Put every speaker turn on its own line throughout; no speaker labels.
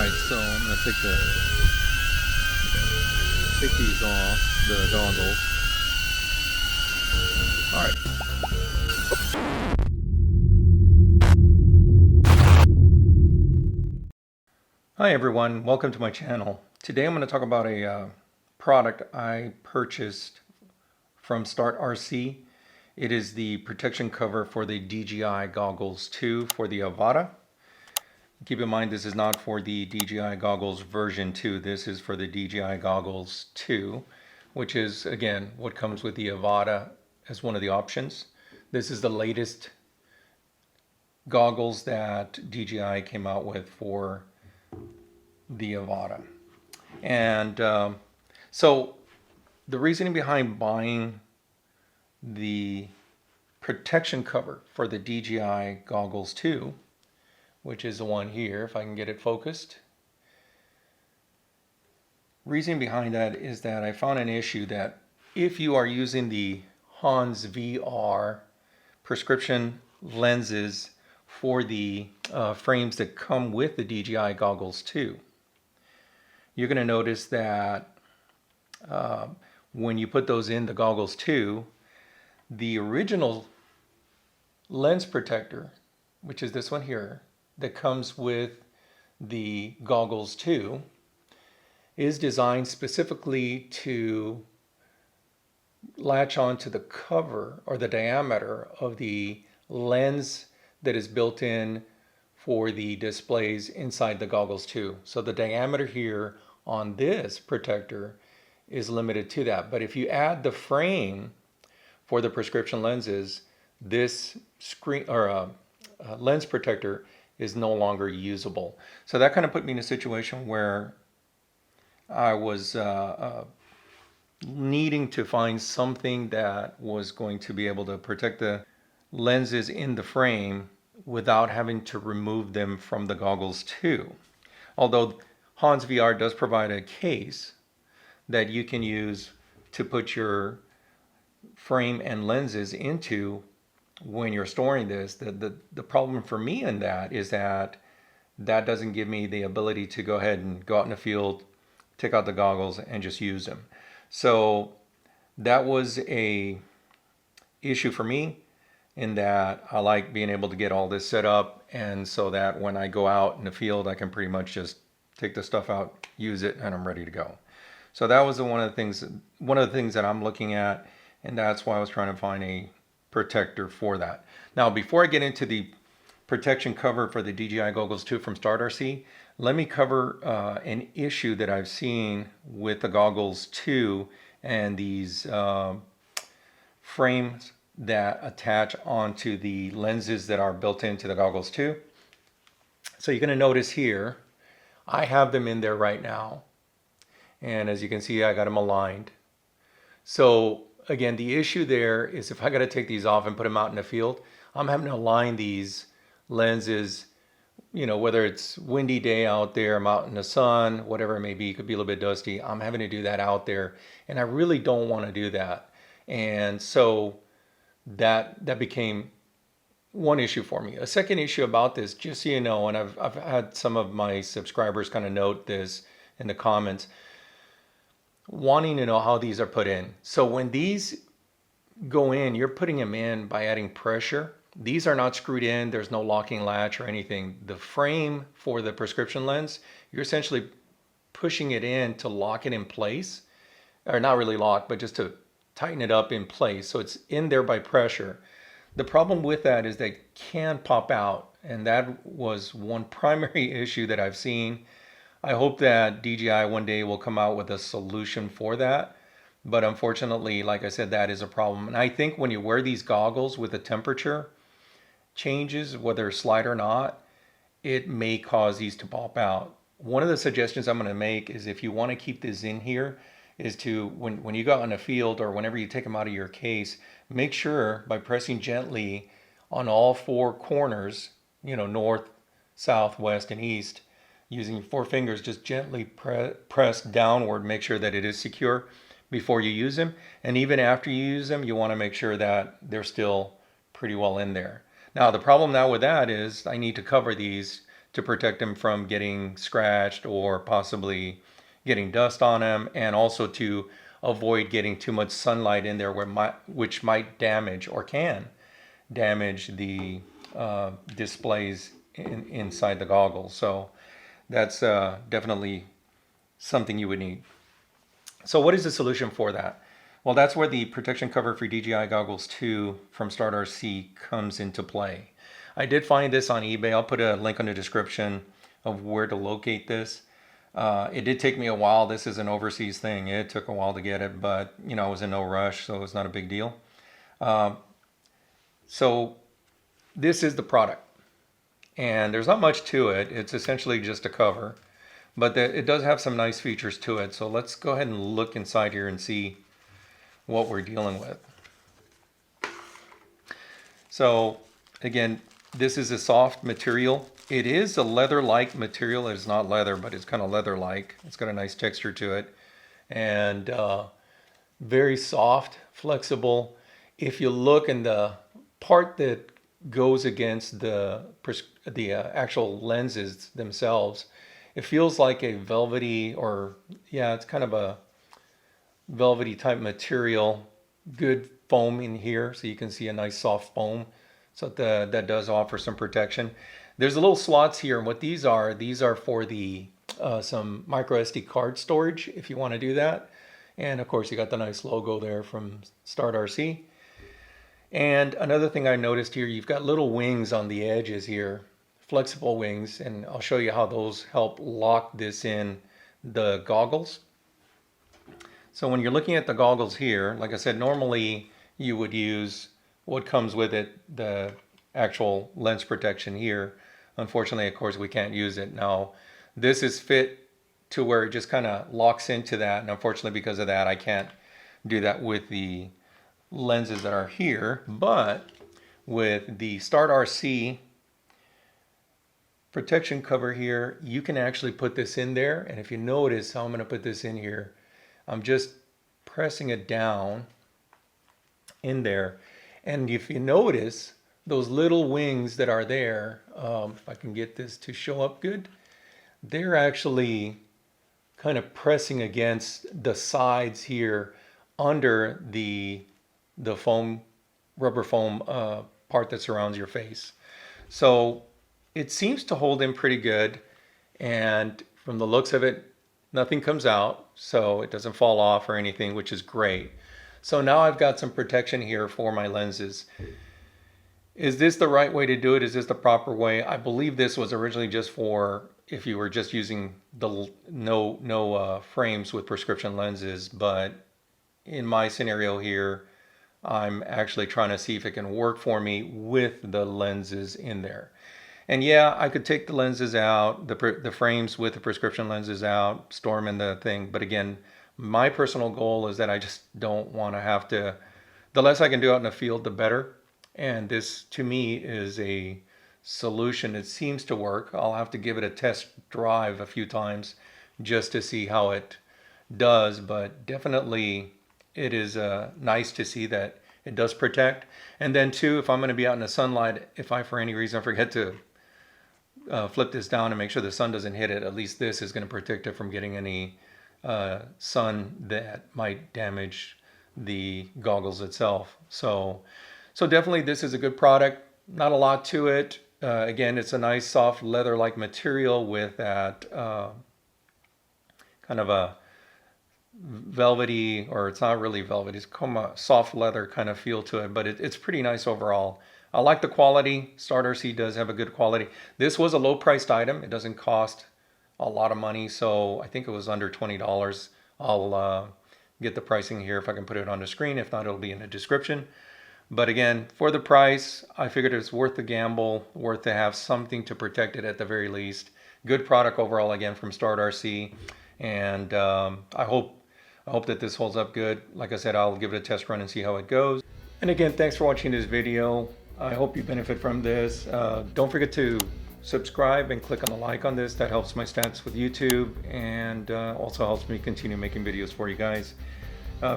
Alright, so I'm going to take these off, the goggles. Alright. Hi everyone, welcome to my channel. Today I'm going to talk about a product I purchased from STARTRC. It is the protection cover for the DJI Goggles 2 for the Avata. Keep in mind this is not for the DJI Goggles version 2, this is for the DJI Goggles 2, which is again what comes with the Avata as one of the options. This is the latest goggles that DJI came out with for the Avata. And so the reasoning behind buying the protection cover for the DJI Goggles 2, which is the one here, if I can get it focused. Reason behind that is that I found an issue that if you are using the HONSVR prescription lenses for the frames that come with the DJI Goggles 2, you're going to notice that when you put those in the Goggles 2, the original lens protector, which is this one here, that comes with the Goggles 2, is designed specifically to latch onto the cover or the diameter of the lens that is built in for the displays inside the Goggles 2. So the diameter here on this protector is limited to that. But if you add the frame for the prescription lenses, this screen or lens protector is no longer usable. So that kind of put me in a situation where I was needing to find something that was going to be able to protect the lenses in the frame without having to remove them from the Goggles 2. Although HONSVR does provide a case that you can use to put your frame and lenses into when you're storing this. The problem for me in that is that doesn't give me the ability to go ahead and go out in the field, take out the goggles and just use them. So that was a issue for me in that I like being able to get all this set up, and so that when I go out in the field I can pretty much just take the stuff out, use it, and I'm ready to go. So that was one of the things that I'm looking at, and that's why I was trying to find a protector for that. Now, before I get into the protection cover for the DJI Goggles 2 from STARTRC, let me cover an issue that I've seen with the Goggles 2 and these frames that attach onto the lenses that are built into the Goggles 2. So you're going to notice here, I have them in there right now. And as you can see, I got them aligned. So again, the issue there is if I got to take these off and put them out in the field, I'm having to align these lenses, you know, whether it's windy day out there, I'm out in the sun, whatever it may be, it could be a little bit dusty, I'm having to do that out there, and I really don't want to do that. And so that became one issue for me. A second issue about this, just so you know, and I've had some of my subscribers kind of note this in the comments, wanting to know how these are put in. So when these go in, you're putting them in by adding pressure. These are not screwed in, there's no locking latch or anything. The frame for the prescription lens, you're essentially pushing it in to lock it in place, or not really lock, but just to tighten it up in place. So it's in there by pressure. The problem with that is they can pop out, and that was one primary issue that I've seen. I hope that DJI one day will come out with a solution for that. But unfortunately, like I said, that is a problem. And I think when you wear these goggles with the temperature changes, whether slight or not, it may cause these to pop out. One of the suggestions I'm going to make is if you want to keep this in here, is to, when you go out in the field or whenever you take them out of your case, make sure by pressing gently on all four corners, you know, north, south, west, and east, using 4 fingers, just gently press downward, make sure that it is secure before you use them. And even after you use them, you want to make sure that they're still pretty well in there. Now, the problem now with that is I need to cover these to protect them from getting scratched or possibly getting dust on them, and also to avoid getting too much sunlight in there which might damage or can damage the displays inside the goggles. So that's definitely something you would need. So what is the solution for that? Well, that's where the protection cover for DJI Goggles 2 from STARTRC comes into play. I did find this on eBay. I'll put a link in the description of where to locate this. It did take me a while. This is an overseas thing. It took a while to get it, but you know, I was in no rush, so it's not a big deal. So this is the product, and there's not much to it. It's essentially just a cover, but it does have some nice features to it. So let's go ahead and look inside here and see what we're dealing with. So again, this is a soft material. It is a leather-like material. It's not leather, but it's kind of leather-like. It's got a nice texture to it, and very soft, flexible. If you look in the part that goes against the actual lenses themselves, it feels like a velvety, or yeah, it's kind of a velvety type material. Good foam in here, so you can see a nice soft foam. So that does offer some protection. There's a little slots here, and what these are for the some micro SD card storage if you want to do that. And of course, you got the nice logo there from STARTRC. And another thing I noticed here, you've got little wings on the edges here, flexible wings, and I'll show you how those help lock this in the goggles. So when you're looking at the goggles here, like I said, normally you would use what comes with it, the actual lens protection here. Unfortunately, of course, we can't use it. Now, this is fit to where it just kind of locks into that, and unfortunately because of that, I can't do that with the lenses that are here. But with the STARTRC protection cover here, you can actually put this in there, and if you notice how I'm going to put this in here, I'm just pressing it down in there. And if you notice, those little wings that are there, if I can get this to show up good, they're actually kind of pressing against the sides here under the foam, rubber foam part that surrounds your face. So it seems to hold in pretty good, and from the looks of it, nothing comes out, so it doesn't fall off or anything, which is great. So now I've got some protection here for my lenses. Is this the right way to do it? Is this the proper way? I believe this was originally just for if you were just using the no frames with prescription lenses, but in my scenario here, I'm actually trying to see if it can work for me with the lenses in there. And yeah, I could take the lenses out, the frames with the prescription lenses out, store them in the thing. But again, my personal goal is that I just don't want to have to, the less I can do out in the field, the better. And this to me is a solution. It seems to work. I'll have to give it a test drive a few times just to see how it does. But definitely it is nice to see that it does protect. And then too, if I'm going to be out in the sunlight, if I for any reason forget to flip this down and make sure the sun doesn't hit it, at least this is going to protect it from getting any sun that might damage the goggles itself. So definitely this is a good product. Not a lot to it. Again, it's a nice soft leather-like material with that kind of a velvety, or it's not really velvety, it's kind of a soft leather kind of feel to it, but it's pretty nice overall. I like the quality. STARTRC does have a good quality. This was a low-priced item. It doesn't cost a lot of money, so I think it was under $20. I'll get the pricing here if I can put it on the screen. If not, it'll be in the description. But again, for the price, I figured it's worth the gamble, worth to have something to protect it at the very least. Good product overall, again, from STARTRC, and I hope that this holds up good. Like I said, I'll give it a test run and see how it goes. And again, thanks for watching this video. I hope you benefit from this. Don't forget to subscribe and click on the like on this. That helps my stats with YouTube, and also helps me continue making videos for you guys.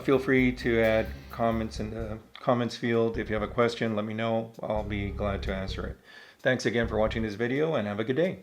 Feel free to add comments in the comments field. If you have a question, let me know. I'll be glad to answer it. Thanks again for watching this video, and have a good day.